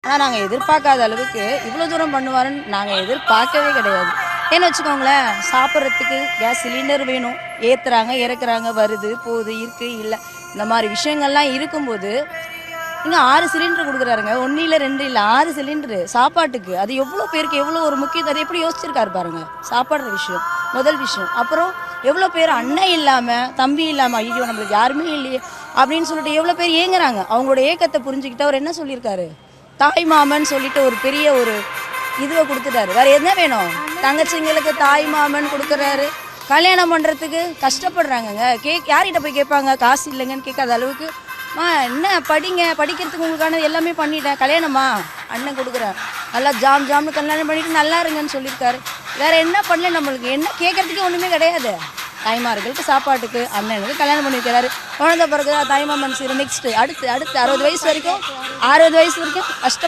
ஆனால் நாங்கள் எதிர்பார்க்காத அளவுக்கு இவ்வளோ தூரம் பண்ணுவாருன்னு நாங்கள் எதிர்பார்க்கவே கிடையாது. ஏன்னு வச்சுக்கோங்களேன், சாப்பிட்றதுக்கு கேஸ் சிலிண்டர் வேணும், ஏற்றுறாங்க இறக்குறாங்க, வருது போகுது இருக்குது இல்லை, இந்த மாதிரி விஷயங்கள்லாம் இருக்கும்போது இங்கே 6 சிலிண்டர் கொடுக்குறாருங்க. 1 இல்லை 2 இல்லை 6 சிலிண்டரு சாப்பாட்டுக்கு. அது எவ்வளோ பேருக்கு எவ்வளோ ஒரு முக்கியத்துவம், அதை எப்படி யோசிச்சிருக்காரு பாருங்க. சாப்பாடுற விஷயம் முதல் விஷயம். அப்புறம் எவ்வளோ பேர் அண்ணன் இல்லாமல் தம்பி இல்லாமல் ஐயோ நம்மளுக்கு யாருமே இல்லையே அப்படின்னு சொல்லிட்டு எவ்வளோ பேர் ஏங்குறாங்க. அவங்களோட ஏக்கத்தை புரிஞ்சுக்கிட்டு அவர் என்ன சொல்லியிருக்காரு, தாய் மாமன் சொல்லிட்டு ஒரு பெரிய ஒரு இதுவை கொடுத்துட்டாரு. வேறு என்ன வேணும், தங்கச்சிங்களுக்கு தாய் மாமன் கொடுக்குறாரு. கல்யாணம் பண்ணுறதுக்கு கஷ்டப்படுறாங்கங்க. யார்கிட்ட போய் கேட்பாங்க, காசு இல்லைங்கன்னு கேட்காத அளவுக்கு என்ன படிங்க, படிக்கிறதுக்கு உங்களுக்கான எல்லாமே பண்ணிட்டேன், கல்யாணமா அண்ணன் கொடுக்குறேன், நல்லா ஜாம்னு கல்யாணம் பண்ணிட்டு நல்லா இருங்கன்னு சொல்லியிருக்காரு. வேற என்ன பண்ணல, நம்மளுக்கு என்ன கேட்கறதுக்கே ஒன்றுமே கிடையாது. தாய்மார்களுக்கு சாப்பாட்டுக்கு அண்ணனுக்கு கல்யாணம் பண்ணி வைக்கிறாரு. குழந்தை பிறகு தாய்மாமன் சீர் நெக்ஸ்ட் அடுத்து 60 வயசு வரைக்கும் கஷ்டம்.